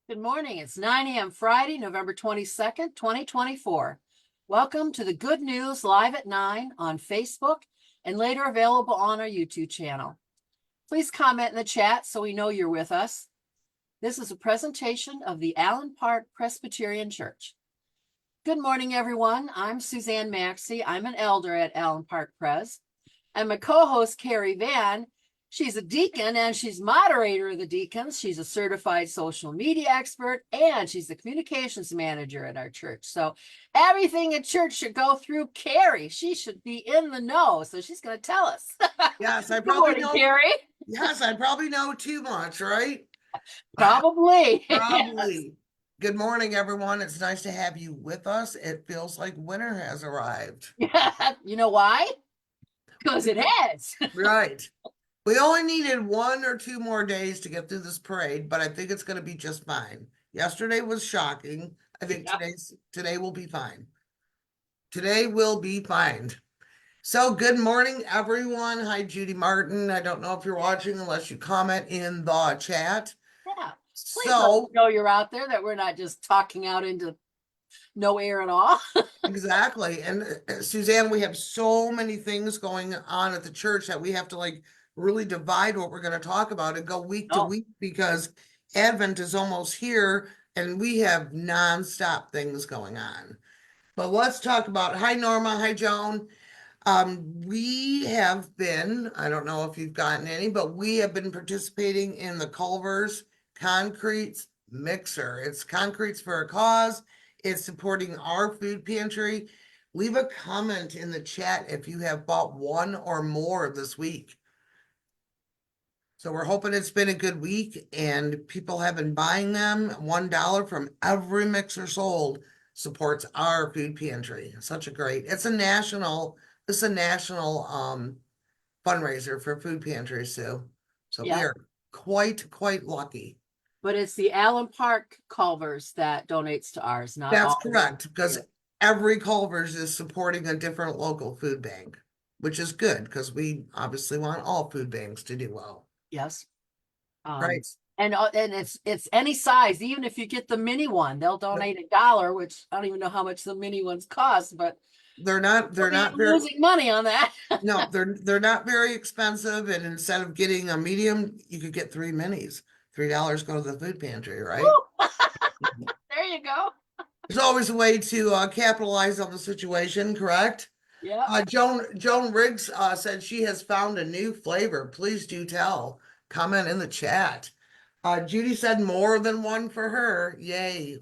Good morning. It's 9 a.m. Friday, November 22nd, 2024. Welcome to the Good News Live at 9 on Facebook and later available on our YouTube channel. Please comment in the chat so we know you're with us. This is a presentation of the Allen Park Presbyterian Church. Good morning, everyone. I'm Suzan Maxey. I'm an elder at Allen Park Pres. And my co-host, Kerri Van. She's a deacon and she's moderator of the deacons. She's a certified social media expert and she's the communications manager at our church. So everything at church should go through Kerri. She should be in the know. So she's going to tell us. Yes, I probably know. Kerri. Yes, I probably know too much, right? Probably. Probably. Yes. Good morning, everyone. It's nice to have you with us. It feels like winter has arrived. You know why? Because it has. Right. We only needed 1 or 2 more days to get through this parade, but I think it's going to be just fine. Yesterday was shocking. I think today will be fine. Today will be fine. So good morning, everyone. Hi, Judy Martin. I don't know if you're watching unless you comment in the chat. Yeah. Please let us know you're out there, that we're not just talking out into no air at all. Exactly. And Suzanne, we have so many things going on at the church that we have to really divide what we're going to talk about and go week to week, because Advent is almost here and we have nonstop things going on. But let's talk about, hi Norma, hi Joan. We have been, I don't know if you've gotten any, but we have been participating in the Culver's Concretes Mixer. It's Concretes for a Cause. It's supporting our food pantry. Leave a comment in the chat if you have bought one or more this week. So we're hoping it's been a good week and people have been buying them. $1 from every mixer sold supports our food pantry. Such a great, it's a national fundraiser for food pantries too. So we are quite lucky. But it's the Allen Park Culver's that donates to ours, not That's all correct, because every Culver's is supporting a different local food bank, which is good because we obviously want all food banks to do well. Yes. Right. And it's any size. Even if you get the mini one, they'll donate $1, which I don't even know how much the mini ones cost, but they're not losing money on that. No, they're not very expensive. And instead of getting a medium, you could get 3 minis. $3 go to the food pantry, right? There you go. There's always a way to capitalize on the situation, correct? Yeah. Joan Riggs said she has found a new flavor. Please do tell. Comment in the chat. Judy said more than one for her. Yay.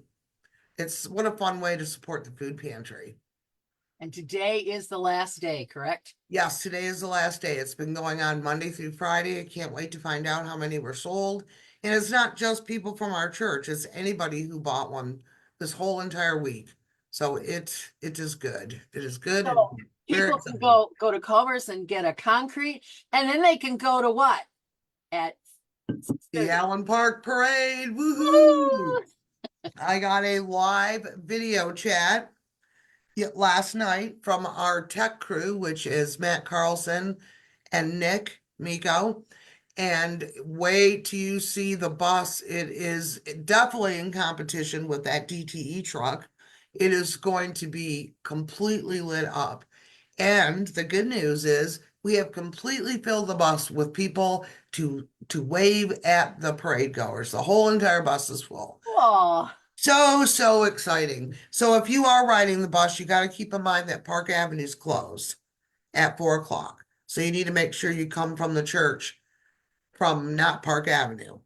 What a fun way to support the food pantry. And today is the last day, correct? Yes, today is the last day. It's been going on Monday through Friday. I can't wait to find out how many were sold. And it's not just people from our church. It's anybody who bought one this whole entire week. So it is good. It is good. So people can go to Culver's and get a concrete, and then they can go to what? At the Allen Park Parade. Woohoo! I got a live video chat last night from our tech crew, which is Matt Carlson and Nick Miko. And wait till you see the bus. It is definitely in competition with that DTE truck. It is going to be completely lit up. And the good news is we have completely filled the bus with people to wave at the parade goers. The whole entire bus is full. Oh. So exciting. So if you are riding the bus, you got to keep in mind that Park Avenue is closed at 4 o'clock. So you need to make sure you come from the church from not Park Avenue.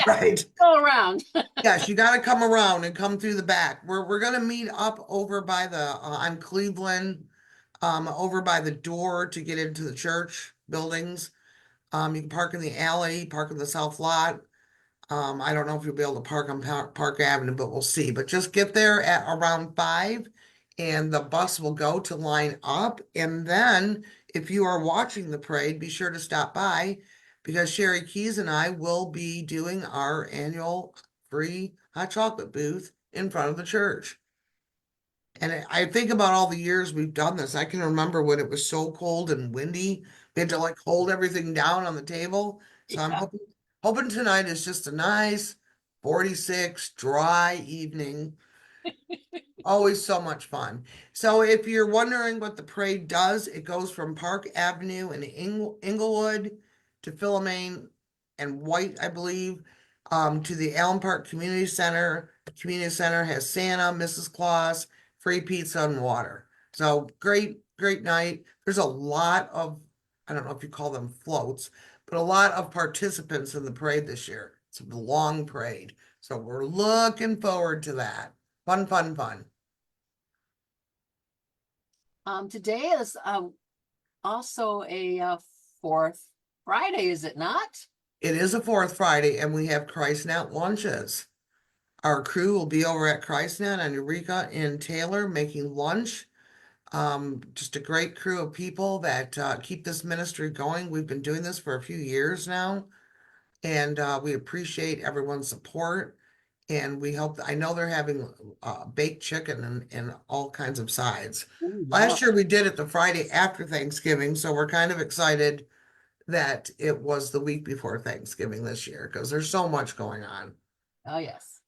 Right. Go around. Yes, you got to come around and come through the back. We're going to meet up over by the on Cleveland, over by the door to get into the church buildings. You can park in the alley, park in the south lot. I don't know if you'll be able to park on Park Avenue, but we'll see. But just get there at around 5 and the bus will go to line up. And then if you are watching the parade, be sure to stop by, because Sherry Keys and I will be doing our annual free hot chocolate booth in front of the church. And I think about all the years we've done this. I can remember when it was so cold and windy. We had to hold everything down on the table. So I'm hoping tonight is just a nice, 46, dry evening. Always so much fun. So if you're wondering what the parade does, it goes from Park Avenue in Inglewood to Philomane and White, I believe, to the Allen Park Community Center. The community center has Santa, Mrs. Claus, free pizza and water. So great, great night. There's a lot of, I don't know if you call them floats, but a lot of participants in the parade this year. It's a long parade. So we're looking forward to that. Fun, fun, fun. Today is also a fourth Friday, is it not? It is a fourth Friday and we have ChristNet lunches. Our crew will be over at ChristNet and Eureka in Taylor making lunch. Just a great crew of people that keep this ministry going. We've been doing this for a few years now, and we appreciate everyone's support. And we hope, I know they're having baked chicken and all kinds of sides. Ooh, Last year we did it the Friday after Thanksgiving, so we're kind of excited that it was the week before Thanksgiving this year because there's so much going on. Oh, yes.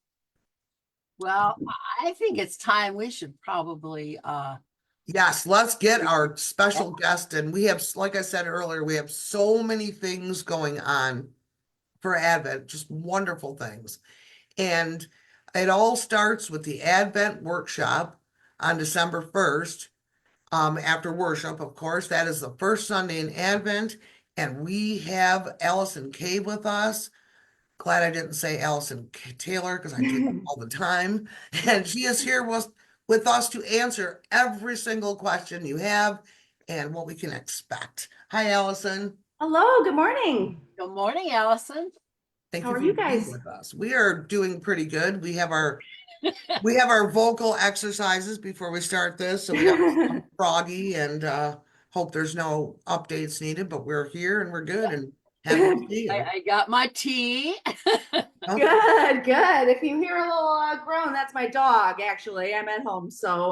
Well, I think it's time we should probably Yes, let's get our special guest. And we have, like I said earlier, we have so many things going on for Advent, just wonderful things. And it all starts with the Advent workshop on December 1st. After worship, of course, that is the first Sunday in Advent. And we have Alison Cave with us. Glad I didn't say Alison Taylor because I do all the time. And she is here with us to answer every single question you have and what we can expect. Hi, Alison. Hello, good morning. good morning, Alison. Thank How you are for you being guys? with us. We are doing pretty good. We have our vocal exercises before we start this, so we got some froggy and hope there's no updates needed, but we're here and we're good and happy to see you. I got my tea. Okay. Good, good. If you hear a little groan, that's my dog, actually. I'm at home, so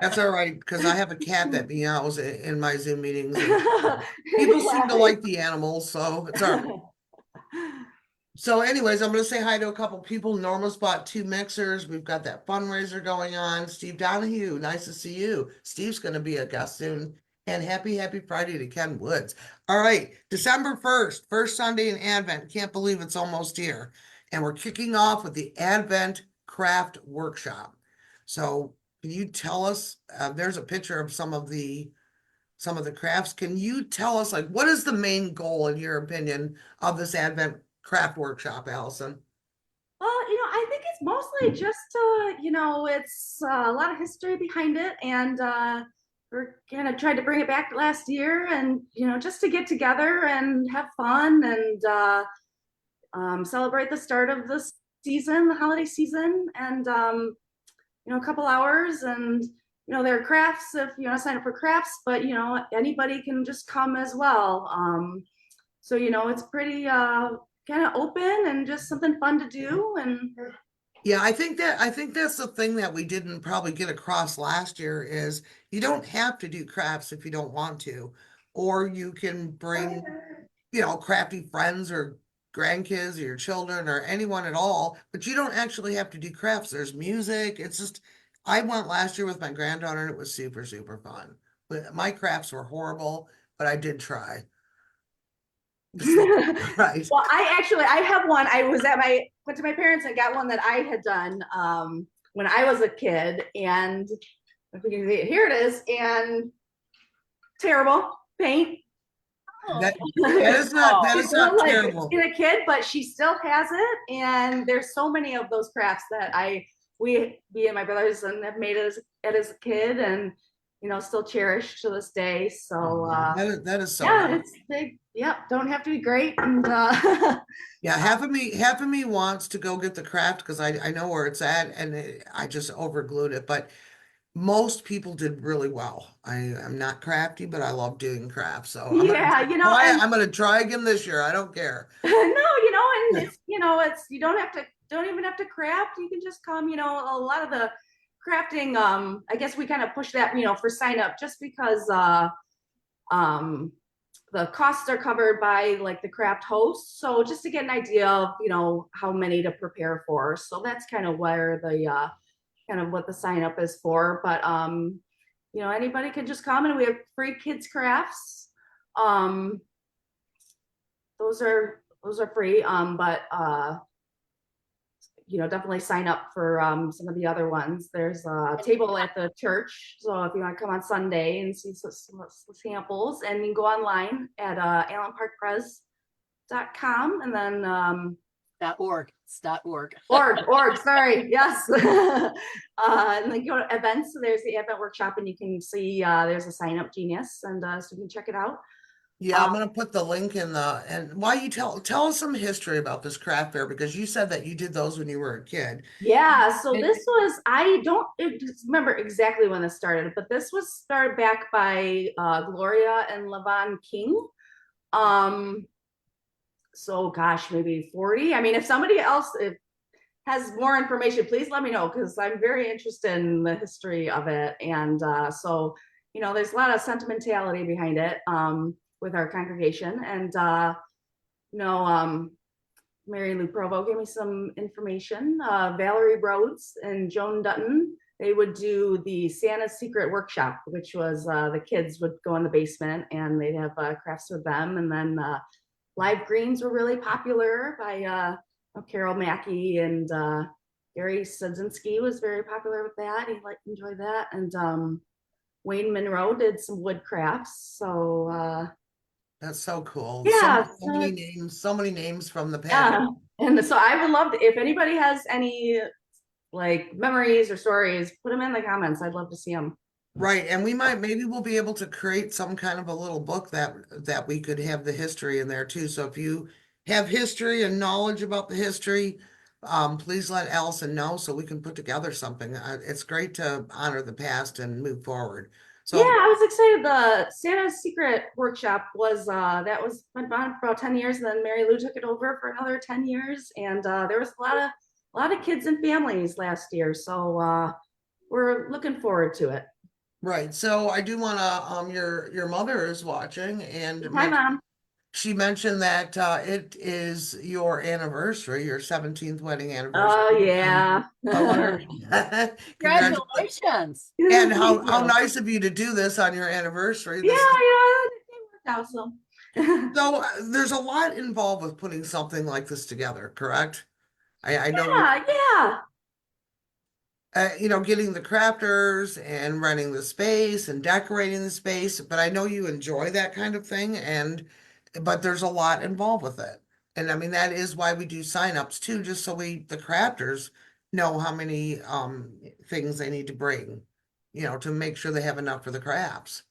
That's all right, because I have a cat that meows in my Zoom meetings. And people seem to like the animals, so it's all right. So anyways, I'm going to say hi to a couple people. Norma's bought 2 mixers. We've got that fundraiser going on. Steve Donahue, nice to see you. Steve's going to be a guest soon. And happy Friday to Ken Woods. All right, December 1st, first Sunday in Advent. Can't believe it's almost here. And we're kicking off with the Advent Craft Workshop. So can you tell us, there's a picture of some of the crafts. Can you tell us, like, what is the main goal, in your opinion, of this Advent Craft Workshop, Alison? Well, I think it's mostly just it's a lot of history behind it, and we're kind of tried to bring it back last year, and just to get together and have fun and celebrate the start of the season, the holiday season, and a couple hours, and there are crafts if you want to sign up for crafts, but anybody can just come as well. So it's pretty kind of open and just something fun to do. And yeah, I think that's the thing that we didn't probably get across last year is you don't have to do crafts if you don't want to, or you can bring, crafty friends or grandkids or your children or anyone at all, but you don't actually have to do crafts. There's music. It's just, I went last year with my granddaughter and it was super, super fun. But my crafts were horrible, but I did try. Right. Well, I have one. Went to my parents and got one that I had done when I was a kid, and if we can see it, here it is, and terrible paint. That is not like terrible. In a kid, but she still has it, and there's so many of those crafts that me and my brothers and have made it as a kid, and still cherished to this day. So that is so yeah, nice. it's big. Yeah, don't have to be great. And yeah, half of me wants to go get the craft because I know where it's at, and I just overglued it. But most people did really well. I'm not crafty, but I love doing crafts. So I'm gonna try again this year. I don't care. No, and it's you don't even have to craft. You can just come. A lot of the crafting. I guess we kind of push that for sign up just because the costs are covered by like the craft host. So just to get an idea of, how many to prepare for. So that's kind of where the kind of what the sign up is for. But anybody can just come, and we have free kids crafts. Those are free. But definitely sign up for some of the other ones. There's a table at the church. So if you want to come on Sunday and see some samples, and you can go online at allenparkpres.com, and then .org. It's .org. org, sorry. Yes. And then go to events. So there's the Advent workshop, and you can see there's a sign up genius, and so you can check it out. Yeah, I'm gonna put the link in and why you tell us some history about this craft fair, because you said that you did those when you were a kid. Yeah, so this was, I don't remember exactly when this started, but this was started back by Gloria and Levon King. So gosh, maybe 40. I mean, if somebody else has more information, please let me know, because I'm very interested in the history of it. And so, there's a lot of sentimentality behind it with our congregation. And, Mary Lou Provo gave me some information. Valerie Rhodes and Joan Dutton, they would do the Santa's Secret Workshop, which was the kids would go in the basement and they'd have crafts with them. And then live greens were really popular by Carol Mackey, and Gary Sudzinski was very popular with that. He enjoyed that. And Wayne Monroe did some wood crafts. So that's so cool. Yeah, so many names from the past. Yeah, and so I would love to, if anybody has any like memories or stories, put them in the comments. I'd love to see them. Right, and maybe we'll be able to create some kind of a little book that we could have the history in there too. So if you have history and knowledge about the history, please let Alison know so we can put together something. It's great to honor the past and move forward. So yeah, I was excited. The Santa's Secret Workshop was that was went on for about 10 years, and then Mary Lou took it over for another 10 years, and there was a lot of kids and families last year. So we're looking forward to it. Right. So I do want to your mother is watching, and Hi, Mom. she mentioned that it is your anniversary, your 17th wedding anniversary. Oh yeah. Congratulations. And how nice of you to do this on your anniversary. Yeah, it worked out so. So there's a lot involved with putting something like this together, correct? I know. Yeah. Getting the crafters and renting the space and decorating the space, but I know you enjoy that kind of thing, but there's a lot involved with it. And I mean, that is why we do signups too, just so the crafters know how many things they need to bring, to make sure they have enough for the crafts.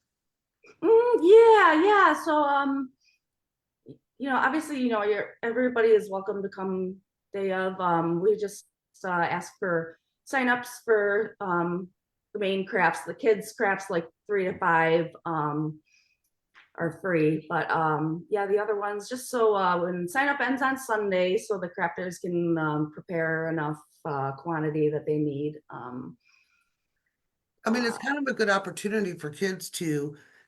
Yeah. So obviously, everybody is welcome to come day of. We just ask for signups for the main crafts. The kids crafts like 3 to 5 are free, but the other ones, just so when sign up ends on Sunday, so the crafters can prepare enough quantity that they need. I mean, it's kind of a good opportunity for kids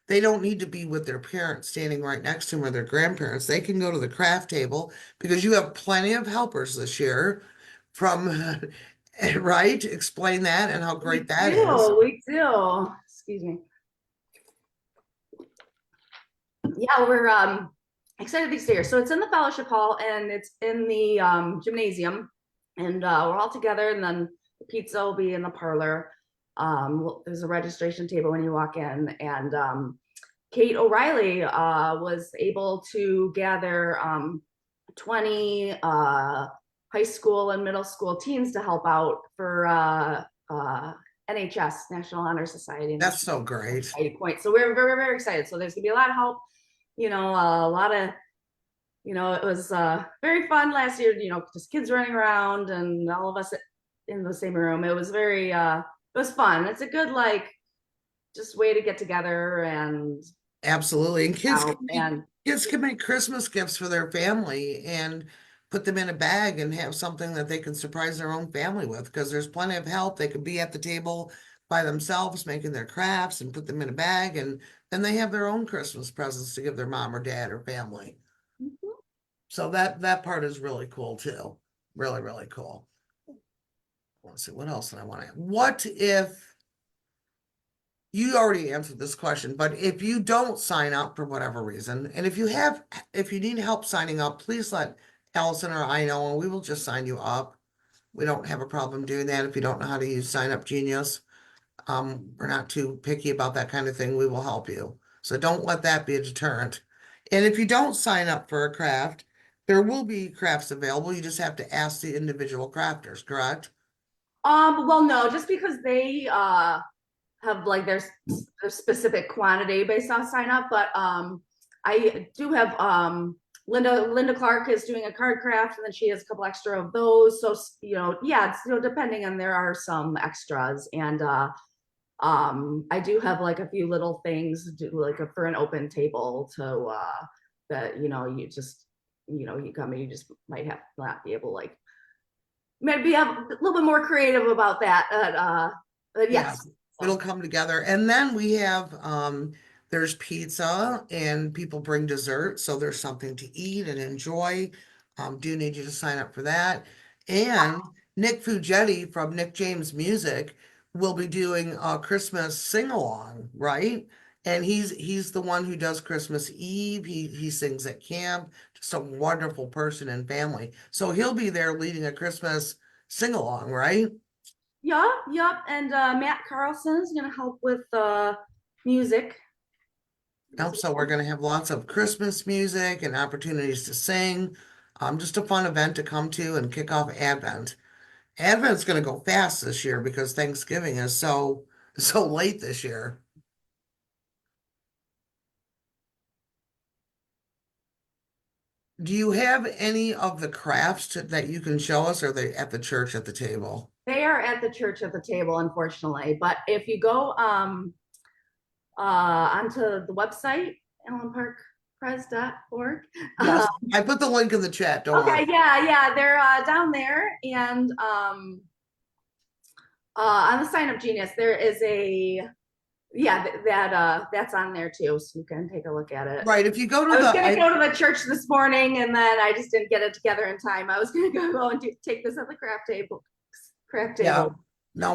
they don't need to be with their parents standing right next to them or their grandparents. They can go to the craft table, because you have plenty of helpers this year from right? Explain that and how great that is. We do. Excuse me. Yeah, we're excited to stay here. So it's in the fellowship hall, and it's in the gymnasium, and we're all together, and then the pizza will be in the parlor. There's a registration table when you walk in, and Kate O'Reilly was able to gather 20 high school and middle school teens to help out for NHS, National Honor Society. That's so great. So we're very, very excited. So there's gonna be a lot of help, a lot of, it was very fun last year, just kids running around and all of us in the same room. It was very, it was fun. It's a good, just way to get together and. Absolutely. And kids can make Christmas gifts for their family and put them in a bag and have something that they can surprise their own family with, because there's plenty of help. They could be at the table by themselves making their crafts and put them in a bag, and And they have their own Christmas presents to give their mom or dad or family. Mhm. So that part is really cool too. Really, really cool. Let's see, what else did I want to, what if you already answered this question, but if you don't sign up for whatever reason, and if you need help signing up, please let Allison or I know, and we will just sign you up. We don't have a problem doing that if you don't know how to use Sign Up Genius. We're not too picky about that kind of thing. We will help you. So don't let that be a deterrent. And if you don't sign up for a craft, there will be crafts available. You just have to ask the individual crafters, correct? Well, no, just because they have like their specific quantity based on sign up, but I do have Linda Clark is doing a card craft, and then she has a couple extra of those. So yeah, it's, depending on, there are some extras, and I do have like a few little things like for an open table to that you just you come and you just might have not be able, like, maybe I'm a little bit more creative about that. But yes. It'll come together. And then we have there's pizza and people bring dessert, so there's something to eat and enjoy. Do need you to sign up for that. And Nick Fugetti from Nick James Music will be doing a Christmas sing-along, right? And he's the one who does Christmas Eve. He sings at camp, just a wonderful person and family. So he'll be there leading a Christmas sing-along, right? Yep. And Matt Carlson is gonna help with music. Yep, so we're gonna have lots of Christmas music and opportunities to sing. Just a fun event to come to and kick off Advent. Advent's gonna go fast this year because Thanksgiving is so late this year. Do you have any of the crafts that you can show us, or are they at the church at the table? They are at the church at the table, unfortunately. But if you go onto the website, allenparkpres.org. Yes, I put the link in the chat, don't Okay, worry. yeah, they're down there, and on the Sign Up Genius, there is that's on there too, so you can take a look at it. Right, if you go to I was the, gonna go to the church this morning, and then I just didn't get it together in time. I was gonna go and take this at the craft table. Yeah, no,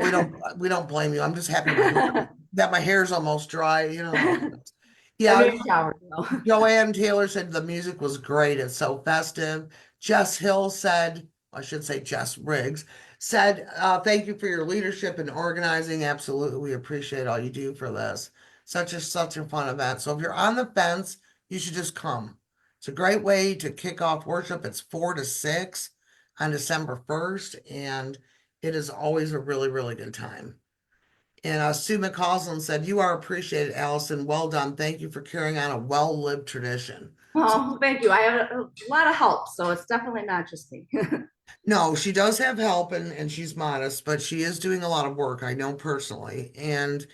we don't blame you. I'm just happy that my hair's almost dry, you know. Yeah, Shower, Joanne Taylor said the music was great. It's so festive. Jess Hill said, I should say Jess Riggs said, thank you for your leadership and organizing. Absolutely. We appreciate all you do for this. Such a fun event. So if you're on the fence, you should just come. It's a great way to kick off worship. It's 4 to 6 on December 1st, and it is always a really, really good time. And Sue McCausland said, you are appreciated, Allison. Well done. Thank you for carrying on a well-lived tradition. Oh, thank you. I have a lot of help, so it's definitely not just me. No, she does have help, and she's modest, but she is doing a lot of work, I know personally. And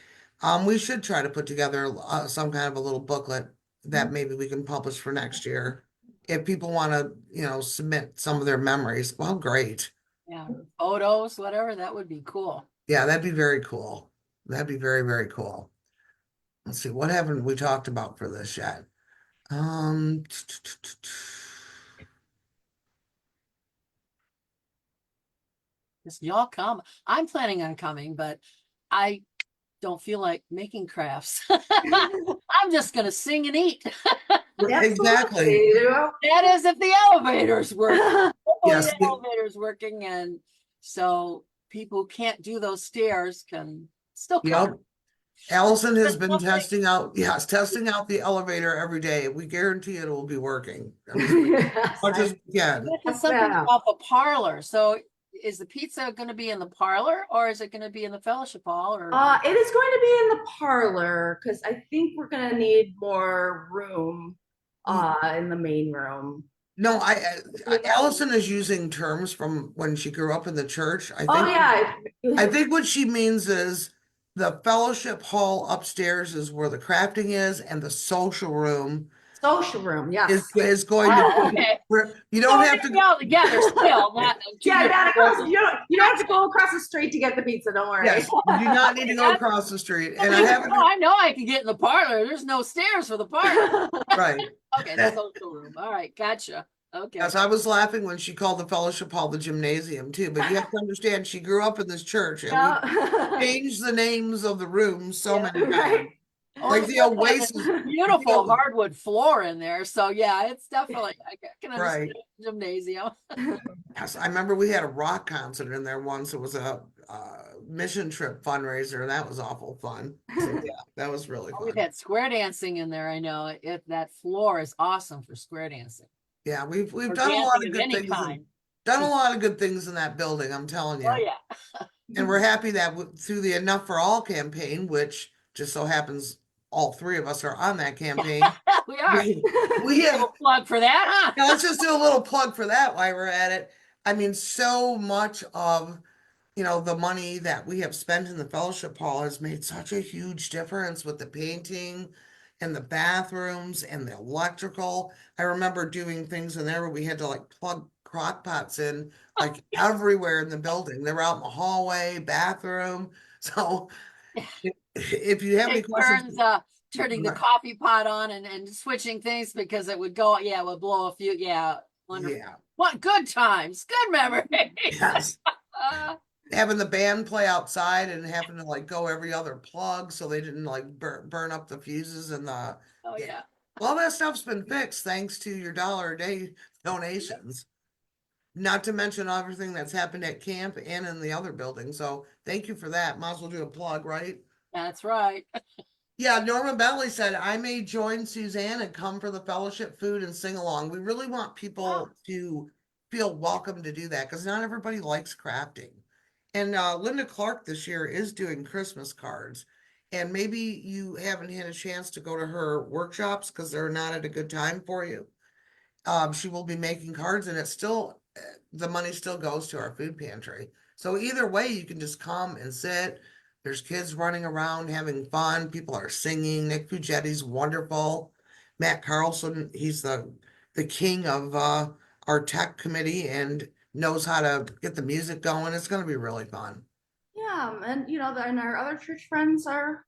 we should try to put together some kind of a little booklet that maybe we can publish for next year. If people want to, submit some of their memories, well, great. Yeah, photos, whatever, that would be cool. Yeah, that'd be very cool. That'd be very, very cool. Let's see, what haven't we talked about for this yet? Just y'all come. I'm planning on coming, but I don't feel like making crafts. I'm just gonna sing and eat. Exactly. That is if the elevators work. Yes. The elevator's working, and so people who can't do those stairs can still come. Yep. Allison has been something. testing out the elevator every day. We guarantee it will be working. Yes, Much as we can. It's something about the parlor. So is the pizza going to be in the parlor, or is it going to be in the fellowship hall? Or it is going to be in the parlor, because I think we're gonna need more room in the main room. No, Allison is using terms from when she grew up in the church. Oh yeah. I think what she means is the fellowship hall upstairs is where the crafting is, and the social room Social room, yes. is going to Oh, be, okay. you don't have maybe to, all together still, not two Yeah, different not across, buildings. you don't have to go across the street to get the pizza, don't worry. yes, you do not need to go That's- across the street. And I haven't, Oh, I know I can get in the parlor. There's no stairs for the parlor. right. Okay, the social room. All right, gotcha. Okay. Yes, I was laughing when she called the fellowship hall the gymnasium too, but you have to understand, she grew up in this church and we Yeah. changed the names of the rooms so Yeah, many right. times. Oh, Like it the does have Oasis, this you beautiful know, hardwood floor in there. So yeah, it's definitely I can understand right. gymnasium. Yes, I remember we had a rock concert in there once. It was a mission trip fundraiser, and that was awful fun. So yeah, that was really We've fun. had square dancing in there. I know that floor is awesome for square dancing Yeah, we've or done a lot dancing of of good any things and kind. done a lot of good things in that building, I'm telling Oh you. yeah, And we're happy that through the Enough for All campaign, which just so happens all three of us are on that campaign. we are. We have, Little plug for that, huh? now let's just do a little plug for that while we're at it. I mean, so much of, the money that we have spent in the fellowship hall has made such a huge difference with the painting and the bathrooms and the electrical. I remember doing things in there where we had to like plug crock pots in like everywhere in the building. They were out in the hallway, bathroom. So if you have any Take questions, turns turning the coffee pot on and switching things because it would go, yeah, it would blow a few. Yeah, wonderful. yeah, What good times, good memories. yes. Having the band play outside and having to like go every other plug so they didn't like burn up the fuses and the Oh yeah. All that stuff's been fixed thanks to your $1 a day donations. Not to mention everything that's happened at camp and in the other building. So thank you for that. Might as well do a plug, right? That's right. Yeah, Norma Bentley said, I may join Suzanne and come for the fellowship food and sing along. We really want people to feel welcome to do that because not everybody likes crafting. And Linda Clark this year is doing Christmas cards. And maybe you haven't had a chance to go to her workshops because they're not at a good time for you. She will be making cards and it's still, the money still goes to our food pantry. So either way, you can just come and sit. There's kids running around having fun. People are singing. Nick Fugetti's wonderful. Matt Carlson, he's the king of our tech committee and knows how to get the music going. It's going to be really fun. Yeah, and and our other church friends are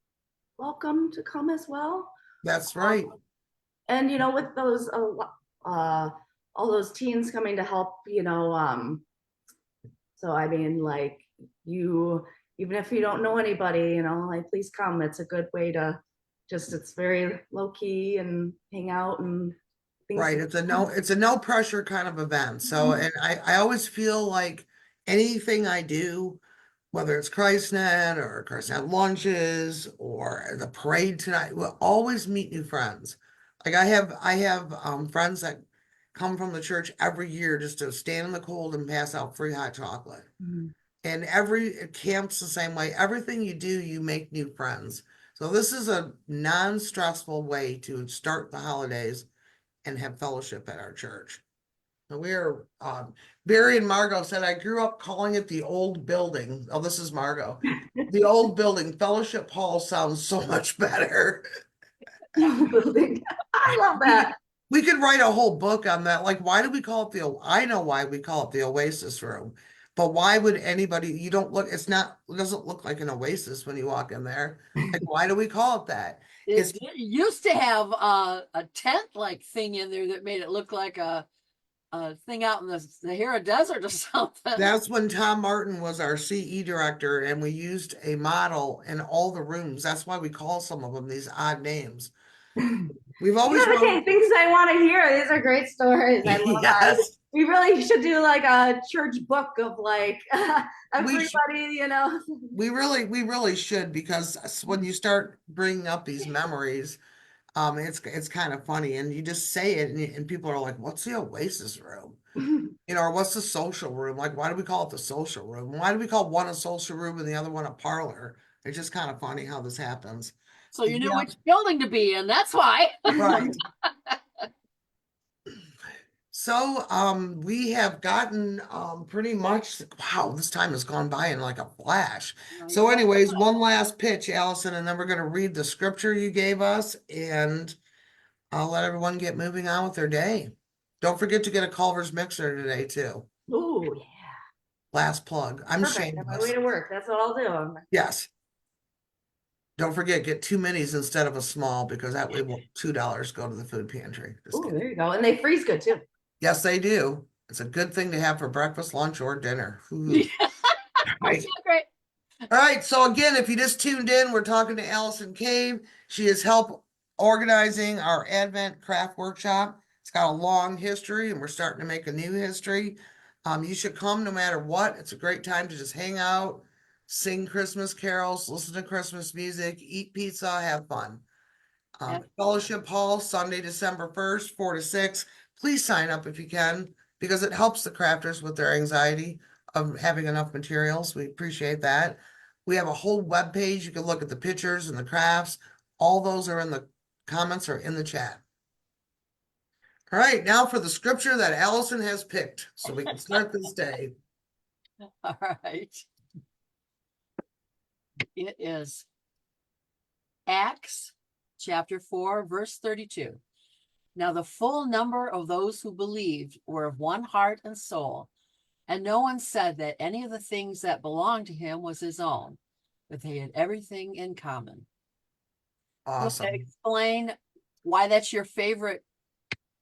welcome to come as well. That's right. And with those all those teens coming to help, so I mean, like, even if you don't know anybody, like, please come. It's a good way to it's very low key and hang out and things. Right. It's a no pressure kind of event. So, and I always feel like anything I do, whether it's ChristNet or ChristNet lunches or the parade tonight, we'll always meet new friends. Like I have friends that come from the church every year just to stand in the cold and pass out free hot chocolate. Mhm. And every camp's the same way. Everything you do, you make new friends. So this is a non-stressful way to start the holidays and have fellowship at our church. We're Barry and Margot said, I grew up calling it the old building. Oh, this is Margot. The old building. Fellowship Hall sounds so much better. Building. I love that. We could write a whole book on that. Like, why do we call it I know why we call it the Oasis Room, but why would anybody, it doesn't look like an oasis when you walk in there. Like, why do we call it that? It used to have a tent like thing in there that made it look like a thing out in the Sahara Desert or something. That's when Tom Martin was our CE director and we used a model in all the rooms. That's why we call some of them these odd names. We've always okay, things I want to hear. These are great stories. I love that. yes. We really should do like a church book of like everybody, We really should, because when you start bringing up these memories, it's kind of funny, and you just say it, and people are like, "What's the Oasis Room?" Or what's the social room? Like, why do we call it the social room? Why do we call one a social room and the other one a parlor? It's just kind of funny how this happens. So you knew which building to be in. That's why. Right. So we have gotten pretty much, wow, this time has gone by in like a flash. So anyways, one last pitch, Allison, and then we're going to read the scripture you gave us, and I'll let everyone get moving on with their day. Don't forget to get a Culver's mixer today too. Oh, yeah. Last plug. I'm Perfect. On my way shameless. to work. That's what I'll do. Yes. Don't forget, get 2 minis instead of a small because that way will $2 go to the food pantry. Just Oh, kidding. there you go. And they freeze good too. Yes, they do. It's a good thing to have for breakfast, lunch, or dinner. Ooh. Right. Great. All right. So again, if you just tuned in, we're talking to Alison Cave. She has helped organizing our Advent craft workshop. It's got a long history and we're starting to make a new history. You should come no matter what. It's a great time to just hang out, sing Christmas carols, listen to Christmas music, eat pizza, have fun. Fellowship Hall, Sunday, December 1st, 4 to 6. Please sign up if you can, because it helps the crafters with their anxiety of having enough materials. We appreciate that. We have a whole web page. You can look at the pictures and the crafts. All those are in the comments or in the chat. All right, now for the scripture that Alison has picked, so we can start this day. All right. It is Acts chapter 4, verse 32. Now the full number of those who believed were of one heart and soul, and no one said that any of the things that belonged to him was his own, but they had everything in common. Awesome. Okay, explain why that's your favorite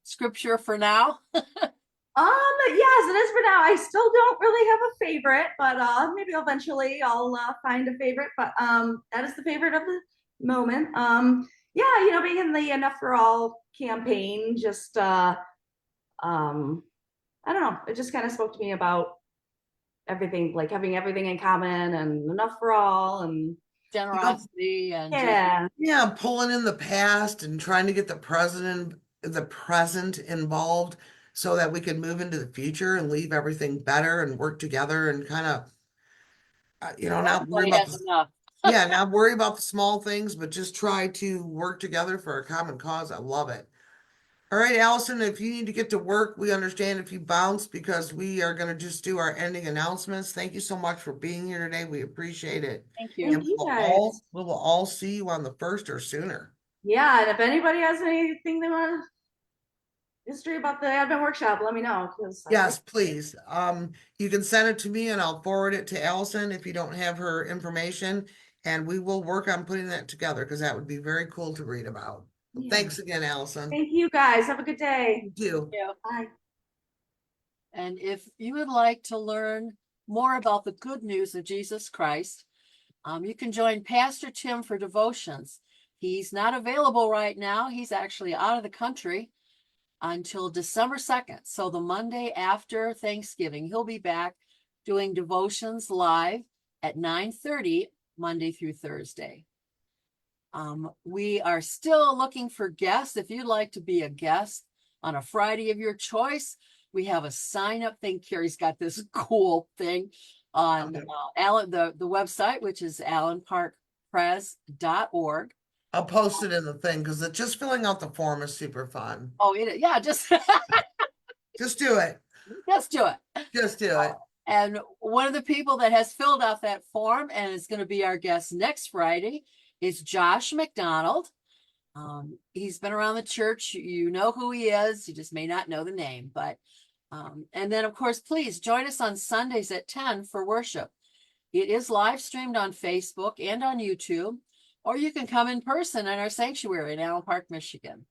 scripture for now. Yes, it is for now. I still don't really have a favorite, but maybe eventually I'll find a favorite. But that is the favorite of the moment. Yeah, being in the Enough for All campaign, just I don't know, it just kind of spoke to me about everything, like having everything in common and enough for all and Generosity and yeah, pulling in the past and trying to get the present involved so that we can move into the future and leave everything better and work together and kind of not worry about not worry about the small things, but just try to work together for a common cause. I love it. All right, Allison, if you need to get to work, we understand if you bounce because we are going to just do our ending announcements. Thank you so much for being here today. We appreciate it. Thank you. And Thank you guys. we will all see you on the 1st or sooner. Yeah, and if anybody has anything they want history about the Advent workshop, let me know. Yes, please. You can send it to me and I'll forward it to Allison if you don't have her information. And we will work on putting that together because that would be very cool to read about. Yeah. Thanks again, Allison. Thank you guys. Have a good day. You too. Bye. And if you would like to learn more about the good news of Jesus Christ, you can join Pastor Tim for devotions. He's not available right now. He's actually out of the country until December 2nd. So the Monday after Thanksgiving, he'll be back doing devotions live at 9:30, Monday through Thursday. We are still looking for guests. If you'd like to be a guest on a Friday of your choice, we have a sign up thing. Kerri's got this cool thing on the website, which is allenparkpres.org. I'll post it in the thing because just filling out the form is super fun. Oh, yeah, just do it. Just do it. Just do it. And one of the people that has filled out that form and is going to be our guest next Friday is Josh McDonald. He's been around the church. You know who he is. You just may not know the name, but and then of course, please join us on Sundays at 10 for worship. It is live streamed on Facebook and on YouTube, or you can come in person in our sanctuary in Allen Park, Michigan.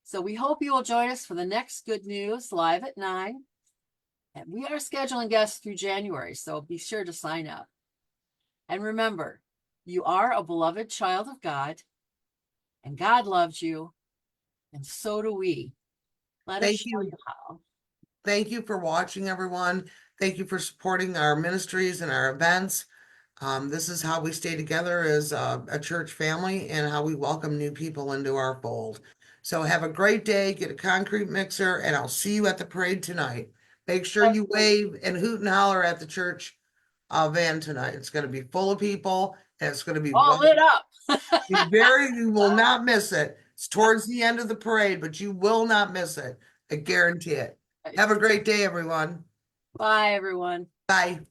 So we hope you will join us for the next Good News live at 9. And we are scheduling guests through January, so be sure to sign up. And remember, you are a beloved child of God, and God loves you, and so do we. Let us show you how. Thank you for watching, everyone. Thank you for supporting our ministries and our events. This is how we stay together as a church family and how we welcome new people into our fold. So have a great day, get a concrete mixer, and I'll see you at the parade tonight. Make sure you wave and hoot and holler at the church van tonight. It's going to be full of people and it's going to be all lit up. You will not miss it. It's towards the end of the parade, but you will not miss it. I guarantee it. Have a great day, everyone. Bye, everyone. Bye.